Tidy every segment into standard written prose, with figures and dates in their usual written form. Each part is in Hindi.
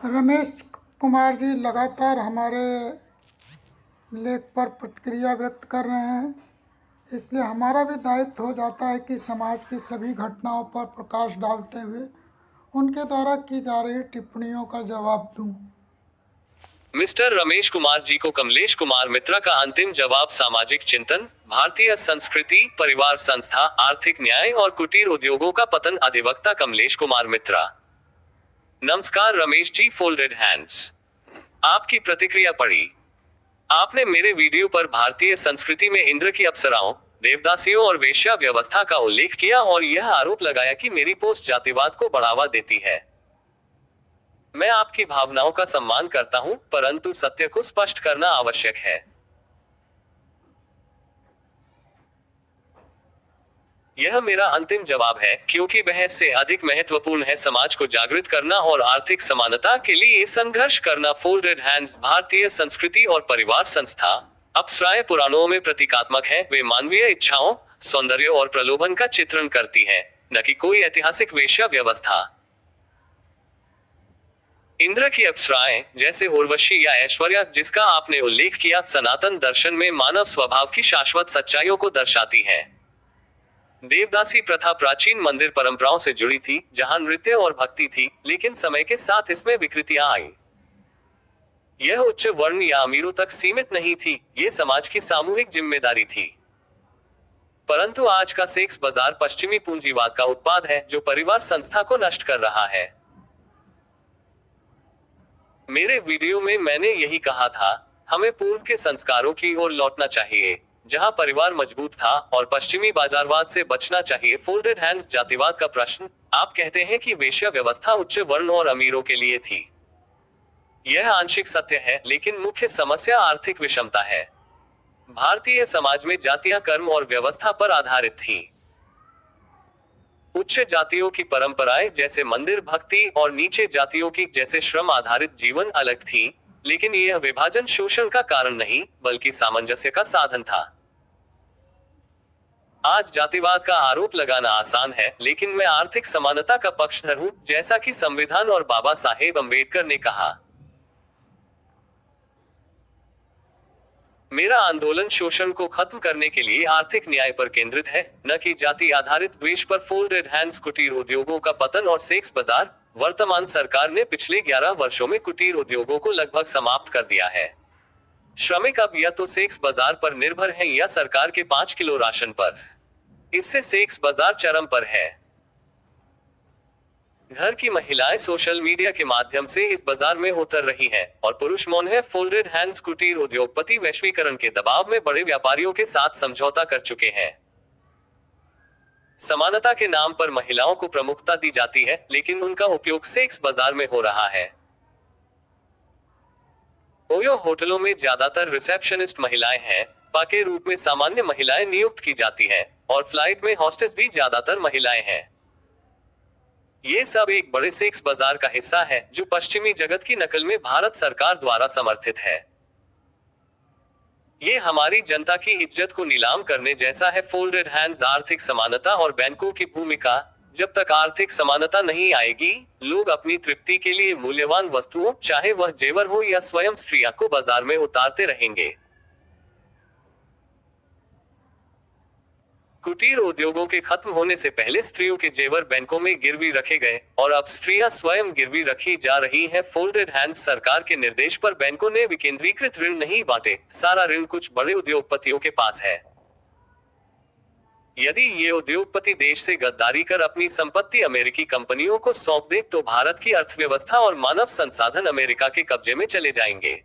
रमेश कुमार जी लगातार हमारे लेख पर प्रतिक्रिया व्यक्त कर रहे हैं, इसलिए हमारा भी दायित्व हो जाता है कि समाज की सभी घटनाओं पर प्रकाश डालते हुए उनके द्वारा की जा रही टिप्पणियों का जवाब दूं। मिस्टर रमेश कुमार जी को कमलेश कुमार मित्रा का अंतिम जवाब। सामाजिक चिंतन, भारतीय संस्कृति, परिवार संस्था, आर्थिक न्याय और कुटीर उद्योगों का पतन। अधिवक्ता कमलेश कुमार मित्रा। नमस्कार रमेश जी, फोल्डेड हैंड्स। आपकी प्रतिक्रिया पढ़ी। आपने मेरे वीडियो पर भारतीय संस्कृति में इंद्र की अप्सराओं, देवदासियों और वेश्या व्यवस्था का उल्लेख किया और यह आरोप लगाया कि मेरी पोस्ट जातिवाद को बढ़ावा देती है। मैं आपकी भावनाओं का सम्मान करता हूं, परंतु सत्य को स्पष्ट करना आवश्यक है। यह मेरा अंतिम जवाब है, क्योंकि बहस से अधिक महत्वपूर्ण है समाज को जागृत करना और आर्थिक समानता के लिए संघर्ष करना। Folded hands. भारतीय संस्कृति और परिवार संस्था, अप्सराएं पुराणों में प्रतीकात्मक है। वे मानवीय इच्छाओं, सौंदर्य और प्रलोभन का चित्रण करती है, न कि कोई ऐतिहासिक वेश्या व्यवस्था। इंद्र की अप्सराएं, जैसे उर्वशी या ऐश्वर्या जिसका आपने उल्लेख किया, सनातन दर्शन में मानव स्वभाव की शाश्वत सच्चाइयों को दर्शाती है। देवदासी प्रथा प्राचीन मंदिर परंपराओं से जुड़ी थी, जहां नृत्य और भक्ति थी, लेकिन समय के साथ इसमें विकृतियां आई। यह उच्च वर्ण या अमीरों तक सीमित नहीं थी, ये समाज की सामूहिक जिम्मेदारी थी। परंतु आज का सेक्स बाजार पश्चिमी पूंजीवाद का उत्पाद है, जो परिवार संस्था को नष्ट कर रहा है। मेरे वीडियो में मैंने यही कहा था, हमें पूर्व के संस्कारों की ओर लौटना चाहिए, जहां परिवार मजबूत था, और पश्चिमी बाजारवाद से बचना चाहिए। Folded hands. जातिवाद का प्रश्न। आप कहते हैं कि वेश्या व्यवस्था उच्च वर्ण और अमीरों के लिए थी। यह आंशिक सत्य है, लेकिन मुख्य समस्या आर्थिक विषमता है। भारतीय समाज में जातियां कर्म और व्यवस्था पर आधारित थीं। उच्च जातियों की परंपराएं जैसे मंदिर भक्ति और नीचे जातियों की जैसे श्रम आधारित जीवन अलग थी, लेकिन यह विभाजन शोषण का कारण नहीं, बल्कि सामंजस्य का साधन था। आज जातिवाद का आरोप लगाना आसान है, लेकिन मैं आर्थिक समानता का पक्षधर हूं, जैसा कि संविधान और बाबा साहेब अम्बेडकर ने कहा। मेरा आंदोलन शोषण को खत्म करने के लिए आर्थिक न्याय पर केंद्रित है, न कि जाति आधारित द्वेष पर। Folded hands. कुटीर उद्योगों का पतन और सेक्स बाजार। वर्तमान सरकार ने पिछले 11 वर्षों में कुटीर उद्योगों को लगभग समाप्त कर दिया है। श्रमिक अब या तो सेक्स बाजार पर निर्भर हैं या सरकार के 5 किलो राशन पर। इससे सेक्स बाजार चरम पर है। घर की महिलाएं सोशल मीडिया के माध्यम से इस बाजार में उतर रही हैं, और पुरुष मौन है। Folded hands. कुटीर उद्योगपति वैश्वीकरण के दबाव में बड़े व्यापारियों के साथ समझौता कर चुके हैं। समानता के नाम पर महिलाओं को प्रमुखता दी जाती है, लेकिन उनका उपयोग सेक्स बाजार में हो रहा है। ओयो होटलों में ज्यादातर रिसेप्शनिस्ट महिलाएं हैं, पा के रूप में सामान्य महिलाएं नियुक्त की जाती हैं, और फ्लाइट में हॉस्टेस भी ज्यादातर महिलाएं हैं। ये सब एक बड़े सेक्स बाजार का हिस्सा है, जो पश्चिमी जगत की नकल में भारत सरकार द्वारा समर्थित है। ये हमारी जनता की इज्जत को नीलाम करने जैसा है। Folded hands. आर्थिक समानता और बैंकों की भूमिका। जब तक आर्थिक समानता नहीं आएगी, लोग अपनी तृप्ति के लिए मूल्यवान वस्तुओं, चाहे वह जेवर हो या स्वयं स्त्रियां, को बाजार में उतारते रहेंगे। कुटीर उद्योगों के खत्म होने से पहले स्त्रियों के जेवर बैंकों में गिरवी रखे गए, और अब स्त्रियां स्वयं गिरवी रखी जा रही हैं। Folded hands. सरकार के निर्देश पर बैंकों ने विकेंद्रीकृत ऋण नहीं बांटे, सारा ऋण कुछ बड़े उद्योगपतियों के पास है। यदि ये उद्योगपति देश से गद्दारी कर अपनी संपत्ति अमेरिकी कंपनियों को सौंप दे, तो भारत की अर्थव्यवस्था और मानव संसाधन अमेरिका के कब्जे में चले जाएंगे।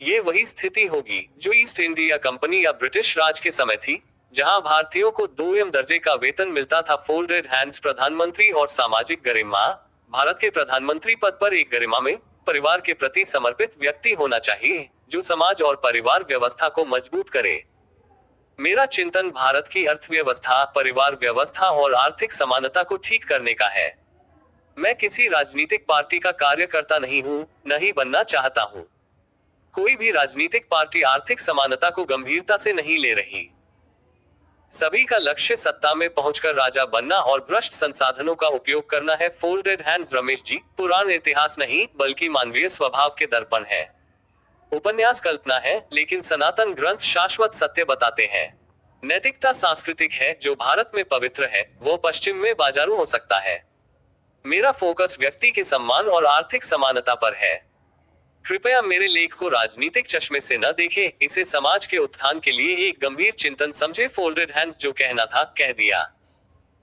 ये वही स्थिति होगी जो ईस्ट इंडिया कंपनी या ब्रिटिश राज के समय थी, जहां भारतीयों को 2M दर्जे का वेतन मिलता था। Folded hands. प्रधानमंत्री और सामाजिक गरिमा। भारत के प्रधानमंत्री पद पर एक गरिमा में परिवार के प्रति समर्पित व्यक्ति होना चाहिए, जो समाज और परिवार व्यवस्था को मजबूत करे। मेरा चिंतन भारत की अर्थव्यवस्था, परिवार व्यवस्था और आर्थिक समानता को ठीक करने का है। मैं किसी राजनीतिक पार्टी का कार्यकर्ता नहीं हूं, न ही बनना चाहता हूं। कोई भी राजनीतिक पार्टी आर्थिक समानता को गंभीरता से नहीं ले रही। सभी का लक्ष्य सत्ता में पहुंचकर राजा बनना और भ्रष्ट संसाधनों का उपयोग करना है। फोल्डेड हैंड्स रमेश जी, पुराण इतिहास नहीं बल्कि मानवीय स्वभाव के दर्पण है। उपन्यास कल्पना है, लेकिन सनातन ग्रंथ शाश्वत सत्य बताते हैं। नैतिकता सांस्कृतिक है, जो भारत में पवित्र है वो पश्चिम में बाजारू हो सकता है। मेरा फोकस व्यक्ति के सम्मान और आर्थिक समानता पर है। कृपया मेरे लेख को राजनीतिक चश्मे से न देखें, इसे समाज के उत्थान के लिए एक गंभीर चिंतन समझे। फोल्डेड हैंड्स, जो कहना था कह दिया।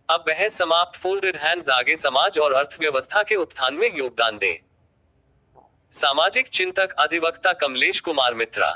अब बहस समाप्त। फोल्डेड हैंड्स आगे समाज और अर्थव्यवस्था के उत्थान में योगदान दे। सामाजिक चिंतक अधिवक्ता कमलेश कुमार मित्रा।